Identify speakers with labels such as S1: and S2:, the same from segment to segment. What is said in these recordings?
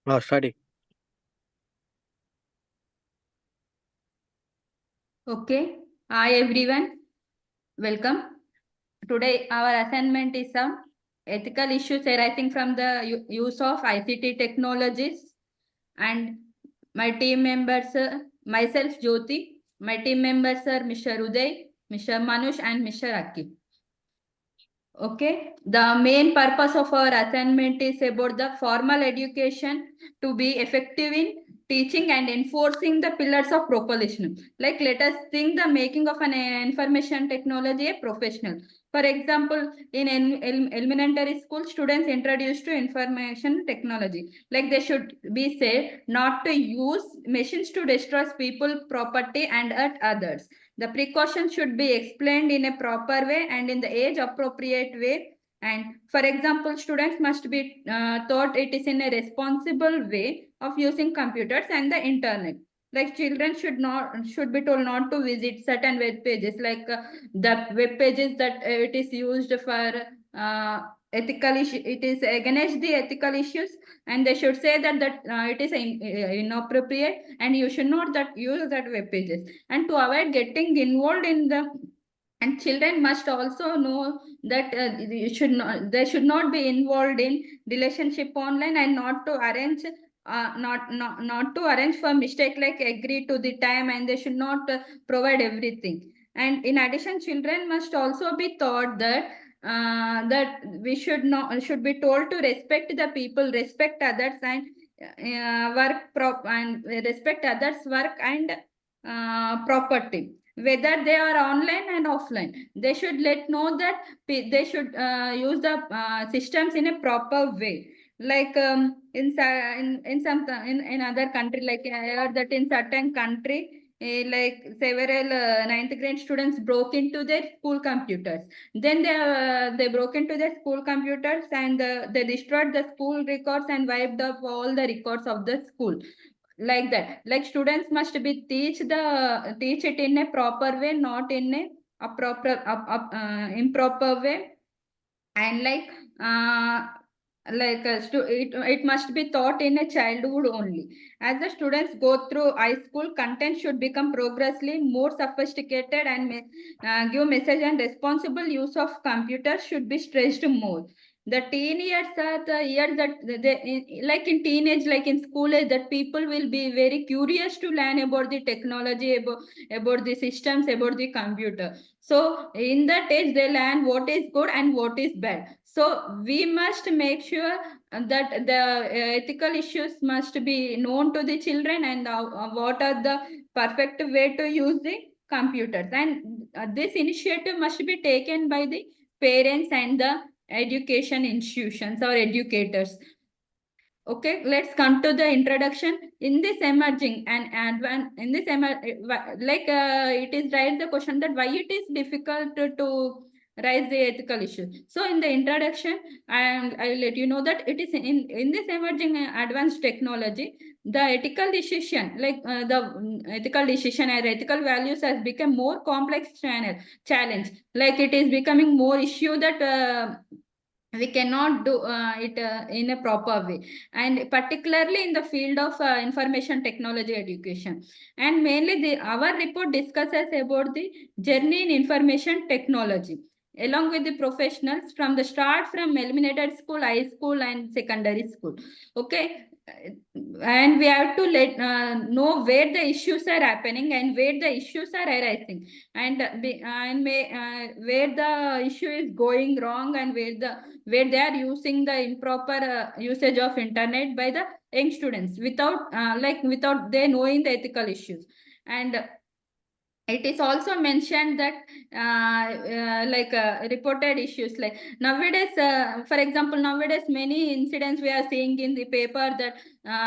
S1: Study.
S2: Okay. Hi everyone. Welcome. Today our assignment is some ethical issues arising from the use of ICT technologies, and my team members, myself Jyothi, my team members are Mr. Uday, Mr. Manush and Mr. Akhil. Okay, the main purpose of our assignment is about the formal education to be effective in teaching and enforcing the pillars of professionalism. Like, let us think the making of an information technology a professional. For example, in elementary school, students introduced to information technology. Like, they should be said not to use machines to destroy people, property, and hurt others. The precautions should be explained in a proper way and in the age appropriate way. And for example, students must be taught it is in a responsible way of using computers and the internet. Like, children should be told not to visit certain web pages, like the web pages that it is used for ethical issue. It is against the ethical issues, and they should say that it is inappropriate, and you should not that use that web pages, and to avoid getting involved in the, and children must also know that they should not be involved in relationship online, and not to arrange not to arrange for mistake, like agree to the time, and they should not provide everything. And in addition, children must also be taught that we should be told to respect the people, respect others, and respect others work and property, whether they are online and offline. They should let know that they should use the systems in a proper way. Like in some in other country, like I heard that in certain country, like several ninth grade students broke into their school computers. Then they broke into their school computers, and they destroyed the school records and wiped up all the records of the school. Like that, like students must be teach it in a proper way, not in a proper improper way. And it must be taught in a childhood only. As the students go through high school, content should become progressively more sophisticated, and give message and responsible use of computers should be stressed more. The teen years are the years that like in teenage, like in school age, that people will be very curious to learn about the technology, about the systems, about the computer. So in that age, they learn what is good and what is bad. So we must make sure that the ethical issues must be known to the children, and what are the perfect way to use the computers. And this initiative must be taken by the parents and the education institutions or educators. Okay, let's come to the introduction. In this emerging and advanced, in this it is raised the question that why it is difficult to raise the ethical issue. So in the introduction, and I will let you know that it is in this emerging advanced technology, the ethical decision, like the ethical decision and ethical values has become more complex challenge. Like, it is becoming more issue that we cannot do it in a proper way, and particularly in the field of information technology education. And mainly our report discusses about the journey in information technology along with the professionals from the start, from elementary school, high school and secondary school. Okay, and we have to let know where the issues are happening and where the issues are arising, and where the issue is going wrong, and where they are using the improper usage of internet by the young students without without they knowing the ethical issues. And it is also mentioned that reported issues, like nowadays, for example, nowadays many incidents we are seeing in the paper that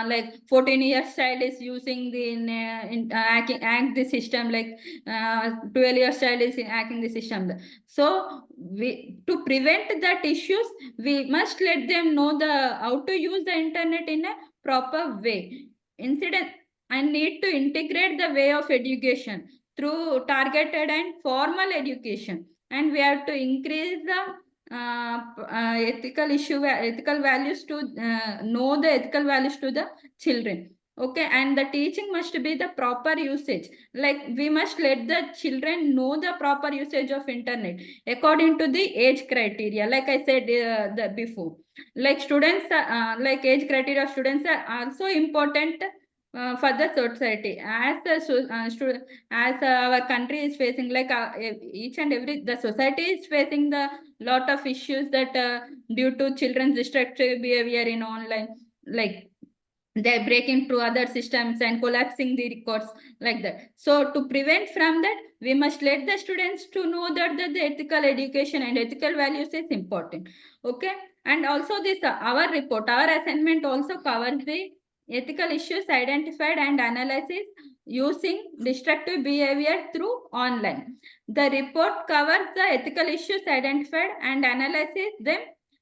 S2: like 14 years child is using the hack the system, like 12 years child is hacking the system. So we, to prevent that issues, we must let them know the how to use the internet in a proper way. Incident, and need to integrate the way of education through targeted and formal education, and we have to increase the ethical values to know the ethical values to the children. Okay, and the teaching must be the proper usage. Like we must let the children know the proper usage of internet according to the age criteria. Like I said before, like students, like age criteria of students are also important for the society. As the as our country is facing, like each and every the society is facing the lot of issues that due to children's destructive behavior in online, like they're breaking through other systems and collapsing the records, like that. So to prevent from that, we must let the students to know that the ethical education and ethical values is important. Okay, and also this our report, our assignment also covers the ethical issues identified and analysis using destructive behavior through online. The report covers the ethical issues identified and analyzes them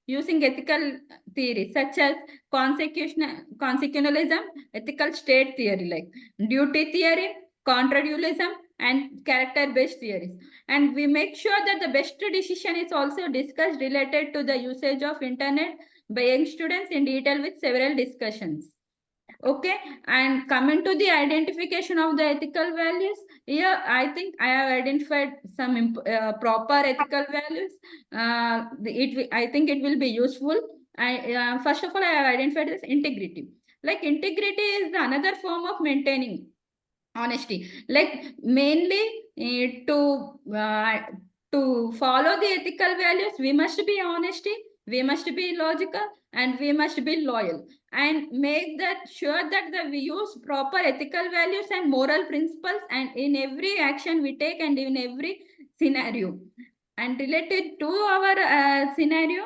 S2: using ethical theories such as consequentialism, ethical state theory like duty theory, contradualism, and character-based theories. And we make sure that the best decision is also discussed related to the usage of internet by young students in detail with several discussions. Okay, and coming to the identification of the ethical values, here I think I have identified some proper ethical values. I think it will be useful. First of all, I have identified this integrity. Like integrity is another form of maintaining honesty. Like mainly to follow the ethical values, we must be honesty, we must be logical, and we must be loyal, and make that sure that we use proper ethical values and moral principles and in every action we take and in every scenario. And related to our scenario,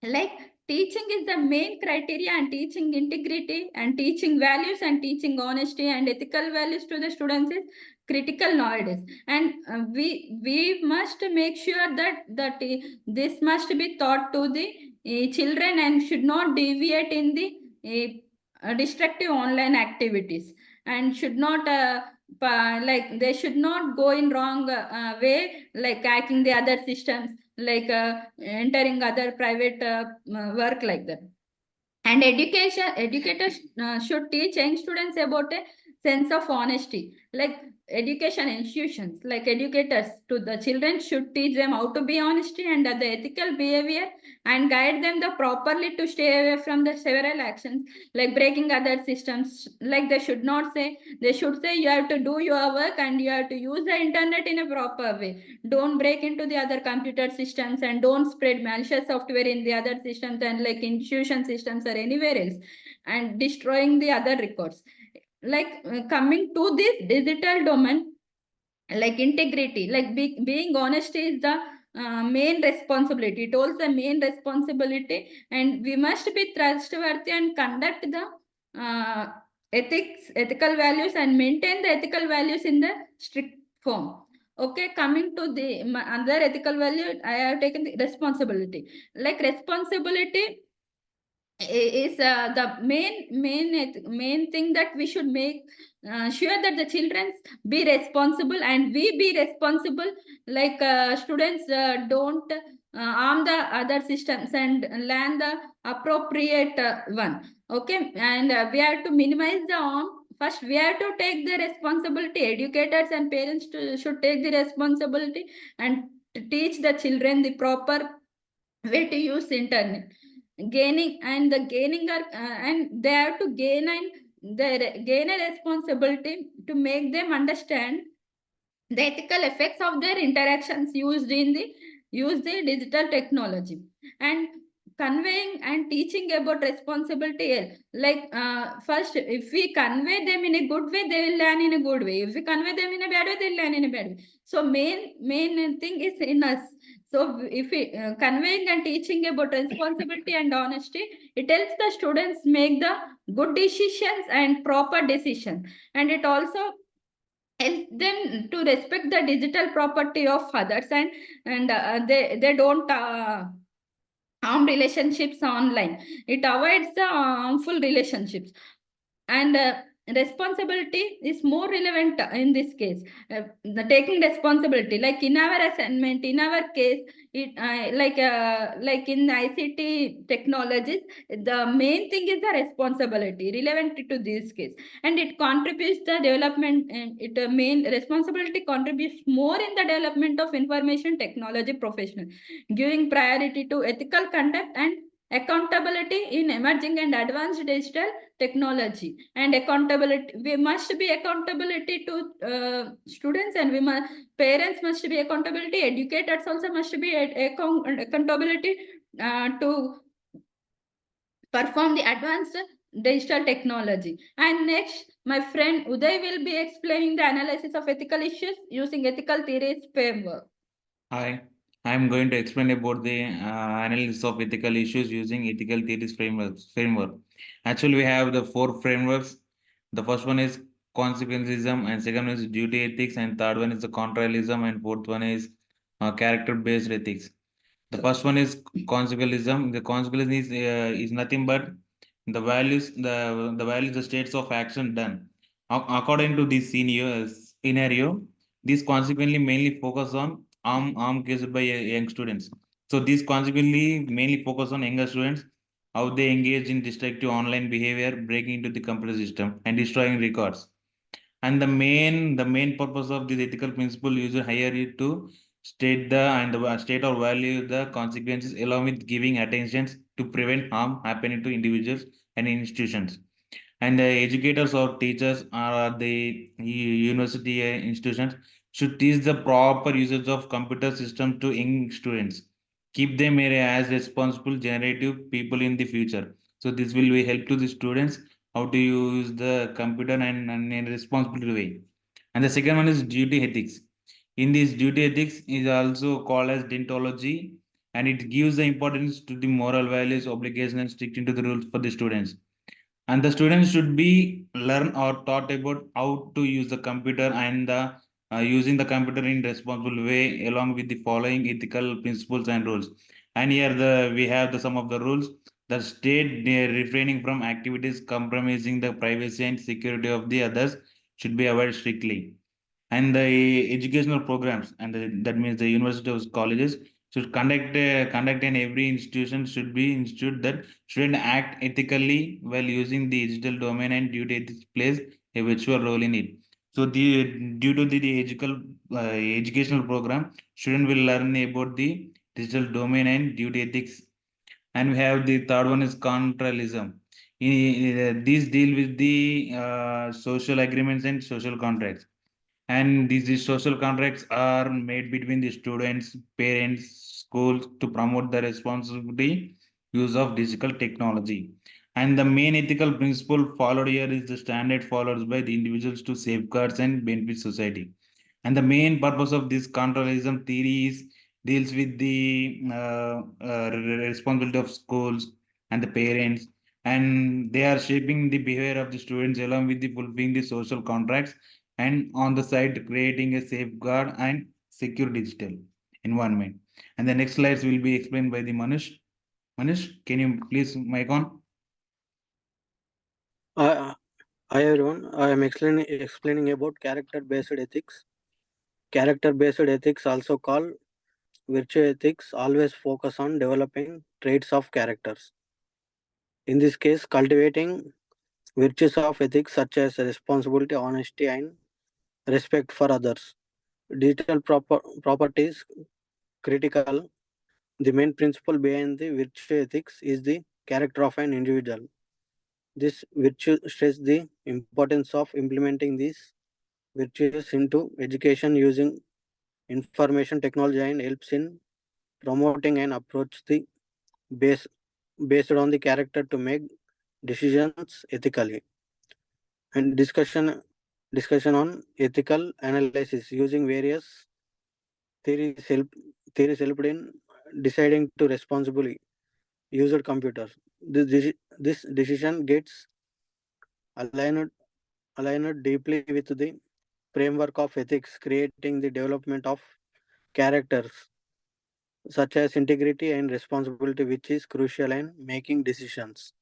S2: like teaching is the main criteria, and teaching integrity and teaching values and teaching honesty and ethical values to the students is critical nowadays. And we must make sure that this must be taught to the children and should not deviate in the destructive online activities, and should not like they should not go in wrong way, like hacking the other systems, like entering other private work, like that. And educators should teach young students about a sense of honesty. Like education institutions, like educators to the children should teach them how to be honesty and the ethical behavior, and guide them the properly to stay away from the several actions like breaking other systems. Like they should not say, they should say you have to do your work and you have to use the internet in a proper way. Don't break into the other computer systems and don't spread malicious software in the other systems and like institution systems or anywhere else, and destroying the other records. Like coming to this digital domain, like integrity, like being honest is the main responsibility. It holds the main responsibility, and we must be trustworthy and conduct the ethical values and maintain the ethical values in the strict form. Okay, coming to the other ethical value, I have taken the responsibility. Like responsibility is the main thing that we should make sure that the children be responsible and we be responsible. Like students don't harm the other systems and learn the appropriate one. Okay, and we have to minimize the harm. First we have to take the responsibility. Educators and parents should take the responsibility and teach the children the proper way to use internet. Gaining and the gaining are and they have to gain and they gain a responsibility to make them understand the ethical effects of their interactions use the digital technology. And conveying and teaching about responsibility, like first if we convey them in a good way, they will learn in a good way. If we convey them in a bad way, they'll learn in a bad way. So main thing is in us. So if we conveying and teaching about responsibility and honesty, it helps the students make the good decisions and proper decisions. And it also help them to respect the digital property of others, and they don't harm relationships online. It avoids the harmful relationships. And responsibility is more relevant in this case. The taking responsibility, like in our assignment, in our case, it like in ICT technologies, the main thing is the responsibility relevant to this case, and it contributes the development, and it main responsibility contributes more in the development of information technology professional, giving priority to ethical conduct and accountability in emerging and advanced digital technology. And accountability, we must be accountability to students, and we must, parents must be accountability, educators also must be accountability to perform the advanced digital technology. And next, my friend Uday will be explaining the analysis of ethical issues using ethical theories framework.
S1: Hi, I am going to explain about the analysis of ethical issues using ethical theories framework. Actually, we have the four frameworks. The first one is consequentialism, and second one is duty ethics, and third one is the contrarialism, and fourth one is character-based ethics. The first one is consequentialism. The consequentialism is nothing but the values, the states of action done. According to this scenario, these consequently mainly focus on harm caused by young students. So these consequently mainly focus on younger students, how they engage in destructive online behavior, breaking into the computer system and destroying records. And the main purpose of this ethical principle is higher it to state or value the consequences along with giving attention to prevent harm happening to individuals and institutions. And the educators or teachers or the university institutions should teach the proper usage of computer system to young students, keep them as responsible generative people in the future. So this will be help to the students how to use the computer and in a responsible way. And the second one is duty ethics. In this duty ethics is also called as deontology, and it gives the importance to the moral values, obligation, and sticking to the rules for the students. And the students should be learn or taught about how to use the computer and the using the computer in responsible way along with the following ethical principles and rules. And here we have the some of the rules. The state refraining from activities compromising the privacy and security of the others should be avoided strictly. And the educational programs and that means the universities colleges should conduct, and every institution should be institute that students act ethically while using the digital domain, and duty ethics plays a virtual role in it. So due to the educational program, student will learn about the digital domain and duty ethics. And we have the third one is contralism. These deal with the social agreements and social contracts, and these social contracts are made between the students, parents, schools to promote the responsibility use of digital technology. And the main ethical principle followed here is the standard followed by the individuals to safeguards and benefit society. And the main purpose of this contrarialism theory is deals with the responsibility of schools and the parents, and they are shaping the behavior of the students along with the fulfilling the social contracts, and on the side creating a safeguard and secure digital environment. And the next slides will be explained by the Manush. Manush, can you please mic on?
S3: Uh, Hi everyone, I am explaining about character-based ethics. Character-based ethics, also called virtue ethics, always focus on developing traits of characters. In this case, cultivating virtues of ethics such as responsibility, honesty, and respect for others. Digital properties critical. The main principle behind the virtue ethics is the character of an individual. This virtue stress the importance of implementing these virtues into education using information technology and helps in promoting an approach the base based on the character to make decisions ethically. And discussion on ethical analysis using various theories helped in deciding to responsibly use computers. This decision gets aligned deeply with the framework of ethics, creating the development of characters such as integrity and responsibility, which is crucial in making decisions.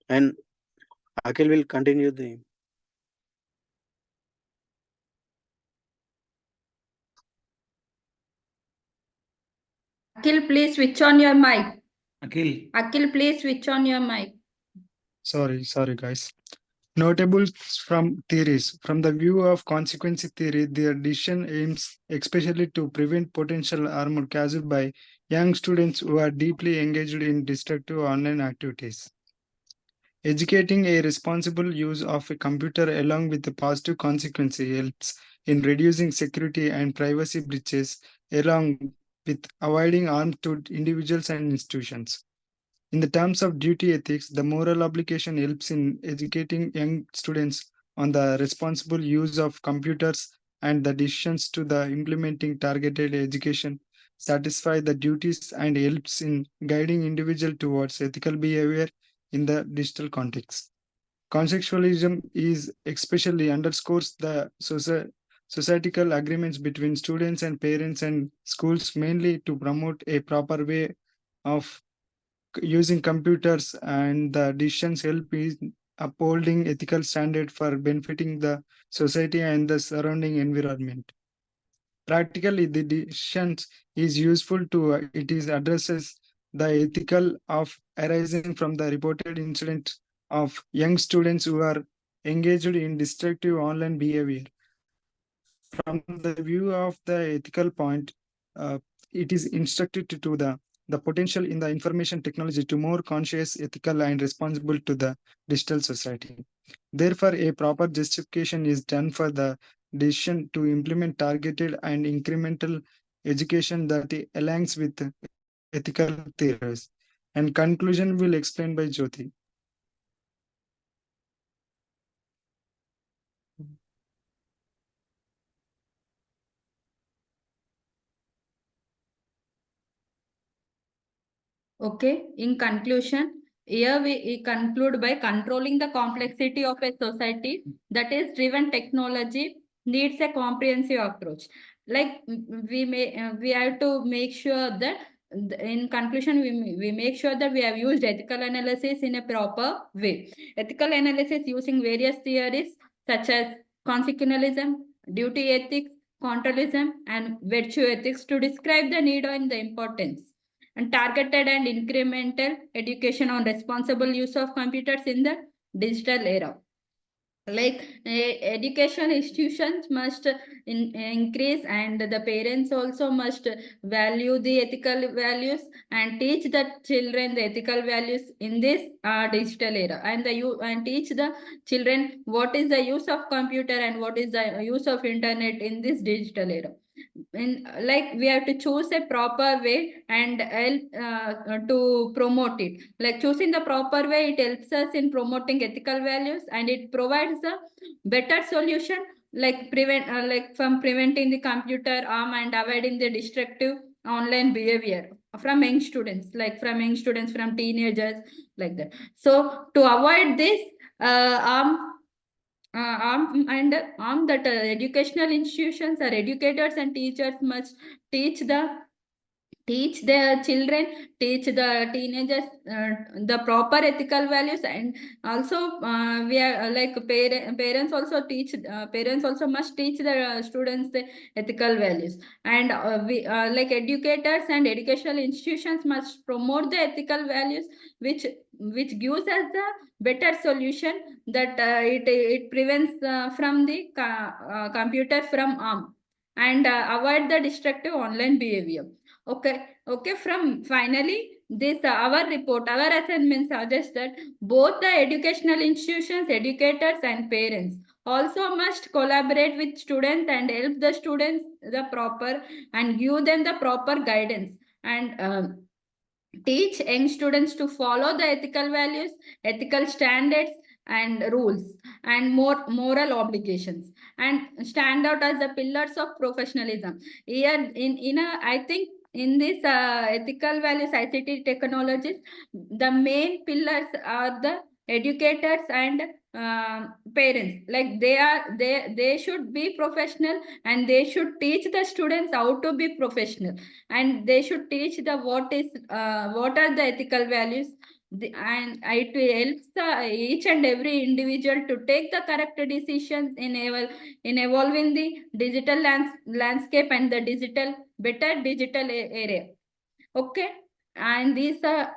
S3: And Akhil will continue the.
S2: Akhil, please switch on your mic.
S1: Akhil.
S2: Akhil, please switch on your mic.
S4: Sorry, guys. Notables from theories. From the view of consequence theory, their decision aims especially to prevent potential harm caused by young students who are deeply engaged in destructive online activities. Educating a responsible use of a computer along with the positive consequences helps in reducing security and privacy breaches along with avoiding harm to individuals and institutions. In the terms of duty ethics, the moral obligation helps in educating young students on the responsible use of computers and the decisions to the implementing targeted education satisfy the duties and helps in guiding individual towards ethical behavior in the digital context. Contextualism is especially underscores the societal agreements between students and parents and schools mainly to promote a proper way of using computers, and the decisions help in upholding ethical standard for benefiting the society and the surrounding environment. Practically, the decisions is useful to it is addresses the ethical of arising from the reported incident of young students who are engaged in destructive online behavior. From the view of the ethical point, it is instructed to the potential in the information technology to more conscious, ethical, and responsible to the digital society. Therefore, a proper justification is done for the decision to implement targeted and incremental education that aligns with ethical theories. And conclusion will explain by Jyoti.
S2: Okay, in conclusion, here we conclude by controlling the complexity of a society that is driven technology needs a comprehensive approach. Like we have to make sure that in conclusion we make sure that we have used ethical analysis in a proper way. Ethical analysis using various theories such as consequentialism, duty ethics, controlism, and virtue ethics to describe the need and the importance and targeted and incremental education on responsible use of computers in the digital era. Like education institutions must increase, and the parents also must value the ethical values and teach the children the ethical values in this digital era, and and teach the children what is the use of computer and what is the use of internet in this digital era. In like we have to choose a proper way and help to promote it. Like choosing the proper way, it helps us in promoting ethical values, and it provides a better solution, like like from preventing the computer harm and avoiding the destructive online behavior from young students, like from young students, from teenagers, like that. So to avoid this that educational institutions or educators and teachers must teach their children, teach the teenagers the proper ethical values, and also we are like parents also must teach the students the ethical values, and we like educators and educational institutions must promote the ethical values, which gives us the better solution that it prevents from the computer from harm and avoid the destructive online behavior. Okay. From finally, this our report, our assignment suggests that both the educational institutions, educators, and parents also must collaborate with students and help the students the proper and give them the proper guidance, and teach young students to follow the ethical values, ethical standards, and rules, and more moral obligations, and stand out as the pillars of professionalism. Here in a I think in this ethical values ICT technologies, the main pillars are the educators and parents. Like they should be professional, and they should teach the students how to be professional, and they should teach the what are the ethical values, and it helps each and every individual to take the correct decisions in evolving the digital landscape and the better digital area. Okay, and these are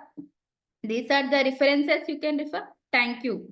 S2: the references you can refer. Thank you.